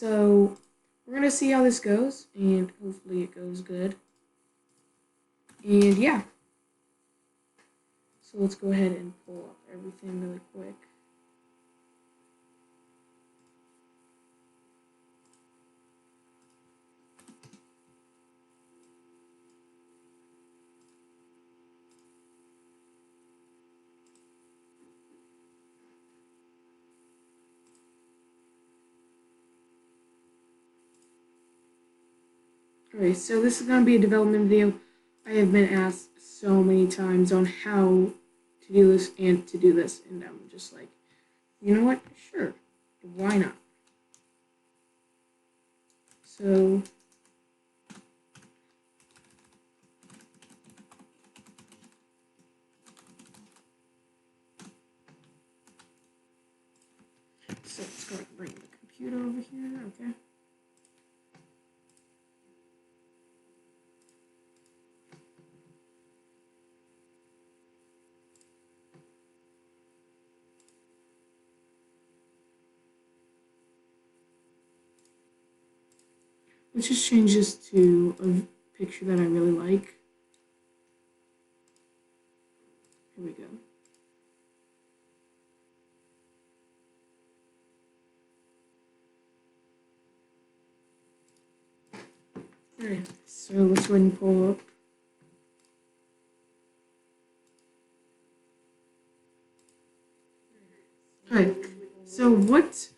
So we're gonna see how this goes, and hopefully it goes good. And yeah, so let's go ahead and pull up everything really quick. Okay, so this is going to be a development video. I have been asked so many times on how to do this and to do this, and I'm just like, you know what? Sure, why not? So let's go ahead and bring the computer over here, okay? Let's just change this to a picture that I really like. Here we go. Alright, so let's go ahead and pull up. Alright, so what?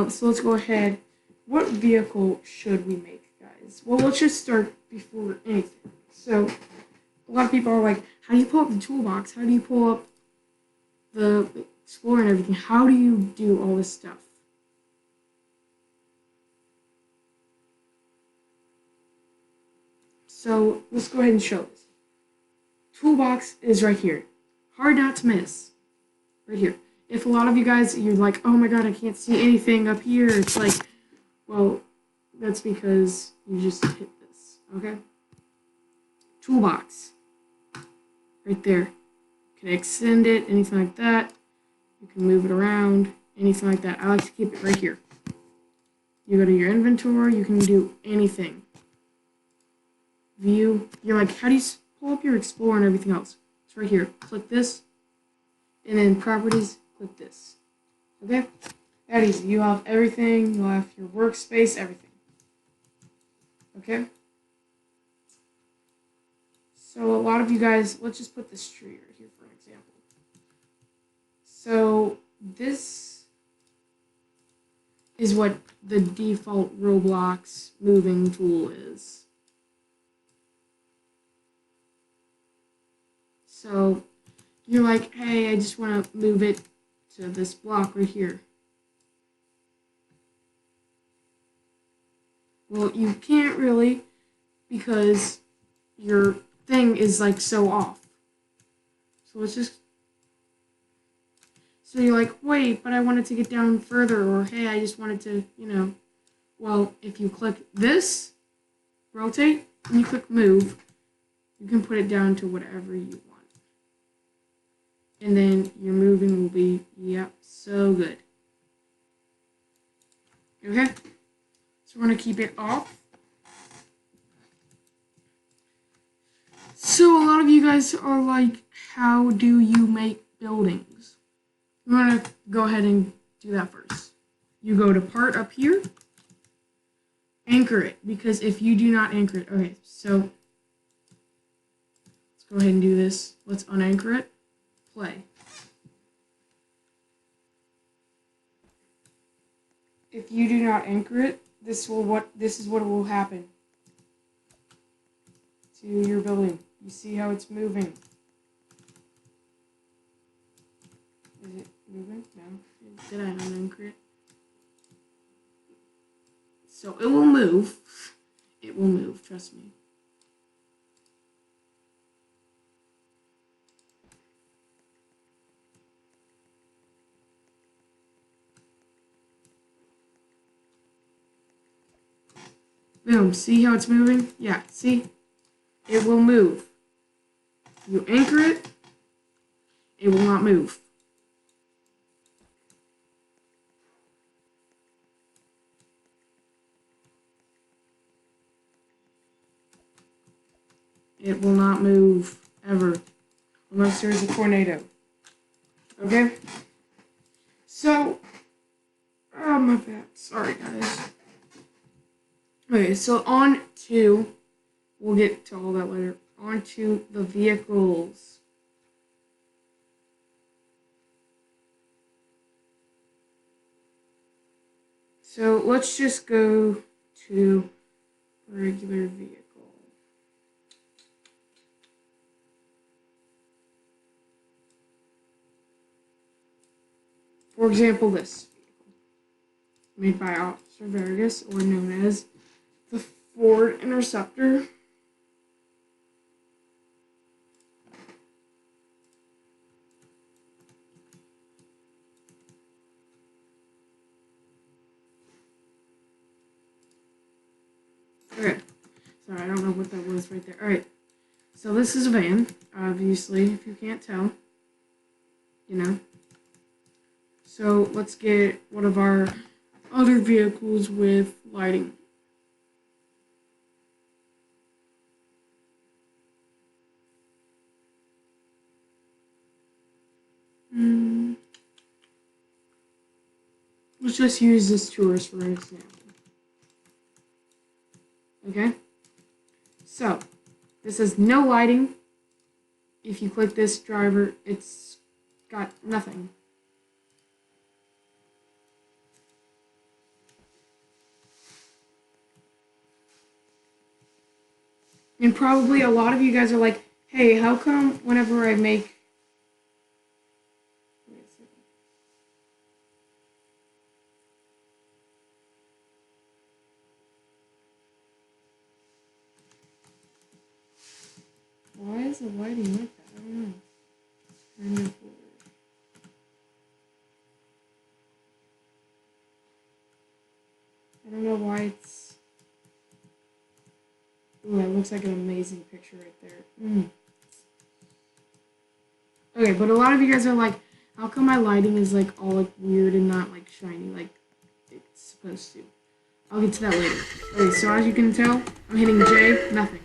So let's go ahead. What vehicle should we make, guys? Well, let's just start before anything. So, a lot of people are like, how do you pull up the toolbox? How do you pull up the Explorer and everything? How do you do all this stuff? So, let's go ahead and show this. Toolbox is right here. Hard not to miss. Right here. If a lot of you guys, you're like, oh my god, I can't see anything up here, it's like, well, that's because you just hit this, okay? Toolbox. Right there. You can extend it, anything like that. You can move it around, anything like that. I like to keep it right here. You go to your inventory, you can do anything. View. You're like, how do you pull up your Explorer and everything else? It's right here. Click this. And then properties, click this. Okay? That easy. You have everything. You'll have your workspace, everything. Okay? So a lot of you guys, let's just put this tree right here for an example. So this is what the default Roblox moving tool is. So you're like, hey, I just want to move it to this block right here. Well, you can't really because your thing is like so off. So let's just... So you're like, wait, but I wanted to get down further, or hey, I just wanted to, you know. Well, if you click this, rotate, and you click move, you can put it down to whatever you want. And then your moving will be, yep, so good. Okay? So we're going to keep it off. So a lot of you guys are like, how do you make buildings? I'm going to go ahead and do that first. You go to part up here, anchor it, because if you do not anchor it, okay, so let's go ahead and do this. Let's unanchor it. Play. If you do not anchor it, this is what will happen to your building. You see how it's moving? Is it moving? No. Did I unanchor it? So it will move. It will move, trust me. Boom, see how it's moving? Yeah, see? It will move. You anchor it, it will not move. It will not move ever unless there's a tornado. Okay? So, oh my bad. Sorry, guys. Okay, so on to, we'll get to all that later. On to the vehicles. So let's just go to regular vehicle. For example, this vehicle, made by Officer Vargas, or known as the Ford Interceptor. Okay, sorry, I don't know what that was right there. Alright, so this is a van, obviously, if you can't tell, you know. So let's get one of our other vehicles with lighting. Let's just use this tourist for an example. Okay? So, this has no lighting. If you click this driver, it's got nothing. And probably a lot of you guys are like, hey, how come whenever I make... Wait a second. Why is the lighting like that? I don't know. Kind of weird. I don't know why it's... Ooh, that looks like an amazing picture right there. Okay, but a lot of you guys are like, how come my lighting is like all like weird and not like shiny like it's supposed to? I'll get to that later. Okay, so as you can tell, I'm hitting J, nothing.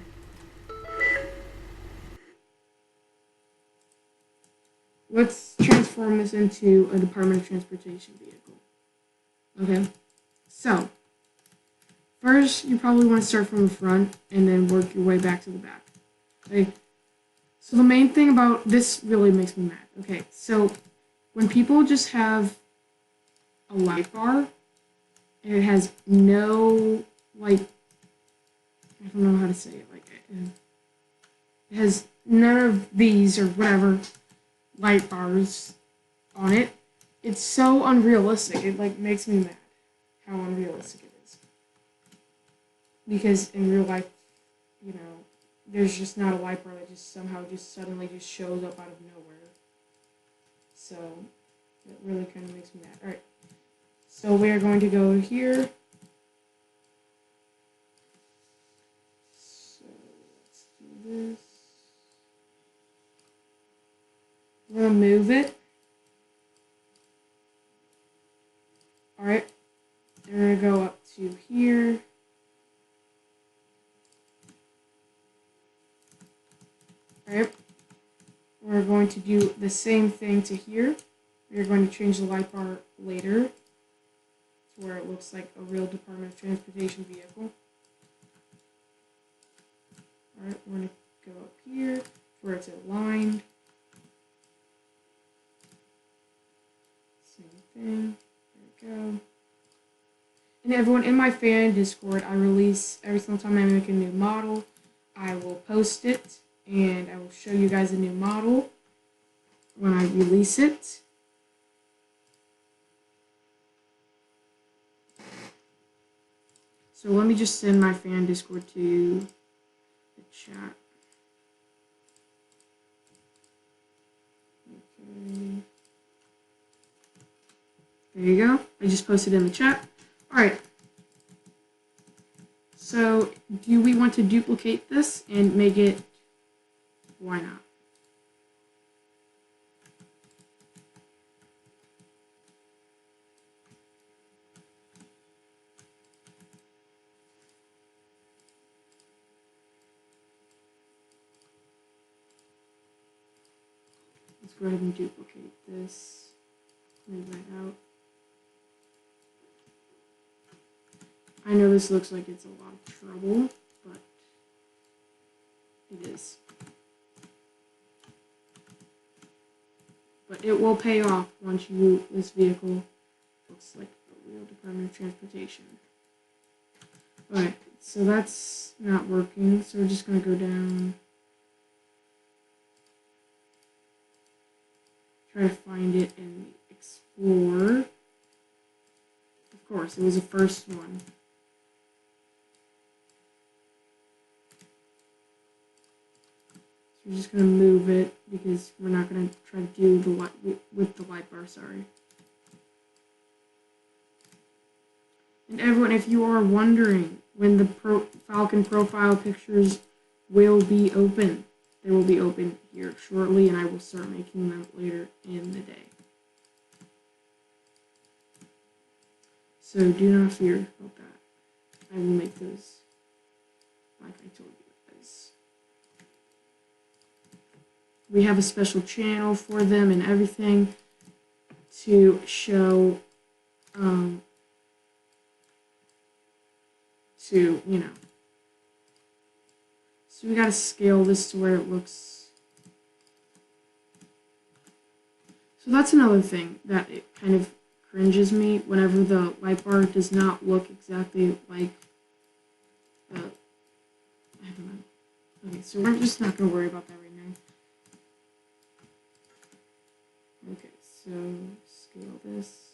Let's transform this into a Department of Transportation vehicle. Okay, so first you probably want to start from the front and then work your way back to the back. Okay, so the main thing about this really makes me mad. Okay, so when people just have a light bar and it has no, like, I don't know how to say it, like, it has none of these or whatever light bars on it, it's so unrealistic. It, like, makes me mad how unrealistic it is. Because in real life, you know, there's just not a light bar that just somehow just suddenly just shows up out of nowhere. So, it really kind of makes me mad. Alright, so we are going to go here. So, let's do this. We're going to move it. Alright, and we're going to go up to here. Alright, we're going to do the same thing to here. We're going to change the light bar later to where it looks like a real Department of Transportation vehicle. Alright, we're going to go up here where it's aligned. Same thing. There we go. And everyone, in my fan Discord, I release every single time I make a new model, I will post it and I will show you guys a new model when I release it. So let me just send my fan Discord to the chat. Okay. There you go. I just posted in the chat. Alright. So, do we want to duplicate this and make it... Why not? Let's go ahead and duplicate this. Move that out. I know this looks like it's a lot of trouble, but it is. But it will pay off once this vehicle looks like a real Department of Transportation. Alright, so that's not working, so we're just going to go down. Try to find it in the Explorer. Of course, it was the first one. So we're just going to move it because we're not going to try to do the light with the light bar, sorry. And everyone, if you are wondering when the Falcon profile pictures will be open, they will be open here shortly, and I will start making them later in the day. So do not fear about that. I will make those like I told you guys. We have a special channel for them and everything to show, So we gotta scale this to where it looks. So that's another thing that it kind of cringes me whenever the light bar does not look exactly like I don't know. Okay, so we're just not gonna worry about that right now. Okay, so scale this.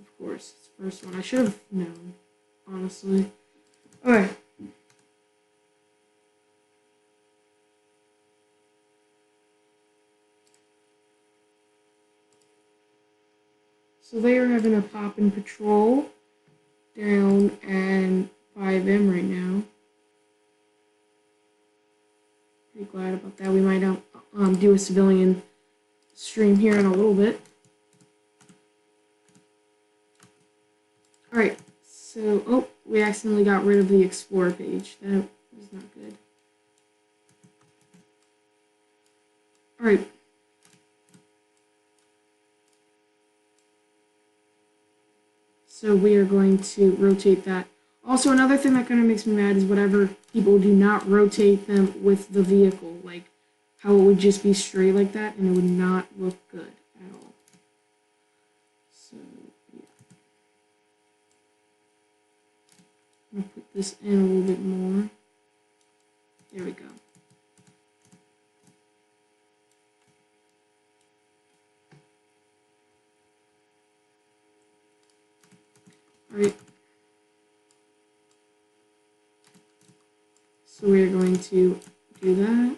Of course, it's the first one. I should have known, honestly. Okay. So they are having a pop-in patrol down at 5M right now. Pretty glad about that. We might do a civilian stream here in a little bit. Alright, so, we accidentally got rid of the Explorer page. That was not good. Alright. So we are going to rotate that. Also, another thing that kind of makes me mad is whenever people do not rotate them with the vehicle. Like, how it would just be straight like that, and it would not look good at all. So, yeah. I'm going to put this in a little bit more. There we go. Alright. So we are going to do that.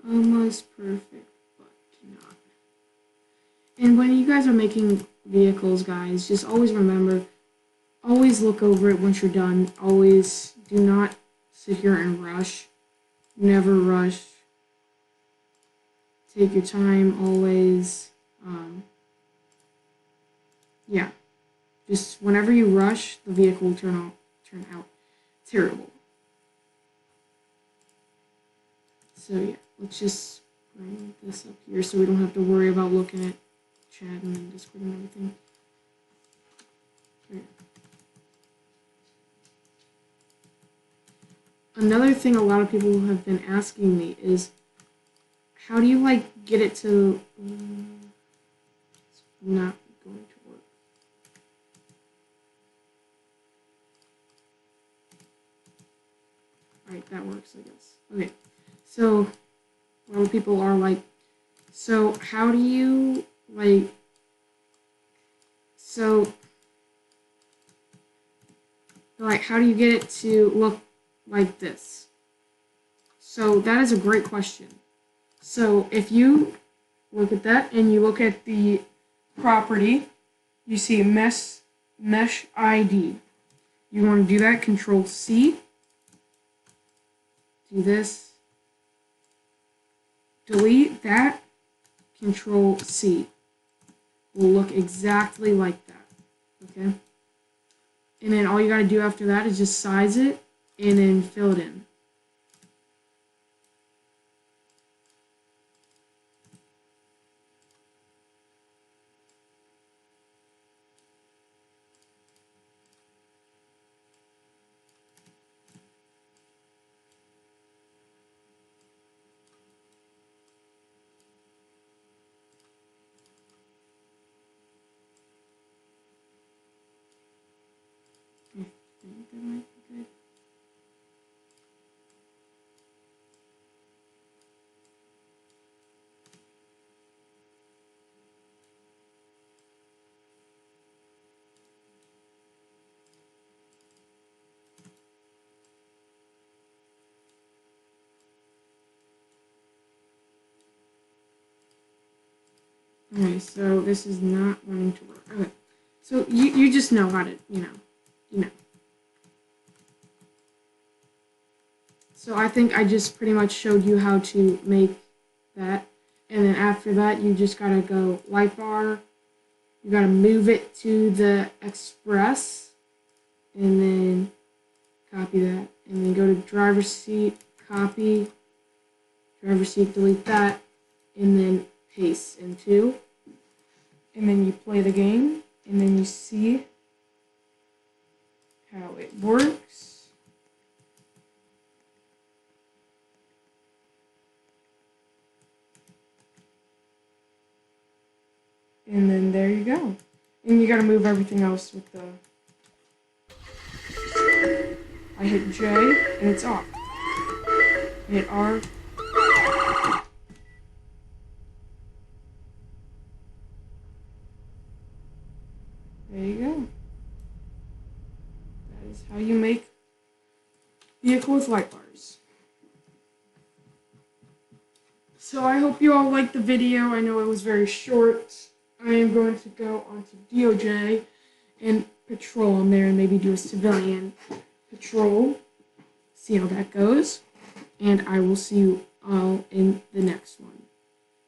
Almost perfect, but not. And when you guys are making vehicles, guys, just always remember, always look over it once you're done. Always do not sit here and rush. Never rush. Take your time, always. Yeah. Just whenever you rush, the vehicle will turn out terrible. So yeah, let's just bring this up here so we don't have to worry about looking at chat and Discord and everything. Okay. Another thing a lot of people have been asking me is, how do you get it to it's not going to work. Alright, that works, I guess. Okay, so a lot of people are like, so how do you how do you get it to look like this? So that is a great question. So if you look at that and you look at the property, you see mesh ID. You want to do that, Control C. Do this. Delete that, Control C. will look exactly like that, okay? And then all you gotta do after that is just size it and then fill it in. I think that might be good. Okay, so this is not wanting to work. Okay, so you just know how to, you know. So I think I just pretty much showed you how to make that. And then after that, you just gotta go light bar. You gotta move it to the express. And then copy that. And then go to driver's seat, copy. Driver's seat, delete that. And then paste into. And then you play the game. And then you see how it works. And then there you go. And you gotta move everything else with the... I hit J, and it's off. I hit R. There you go. That is how you make vehicle with light bars. So I hope you all liked the video. I know it was very short. I am going to go onto DOJ and patrol on there and maybe do a civilian patrol. See how that goes. And I will see you all in the next one.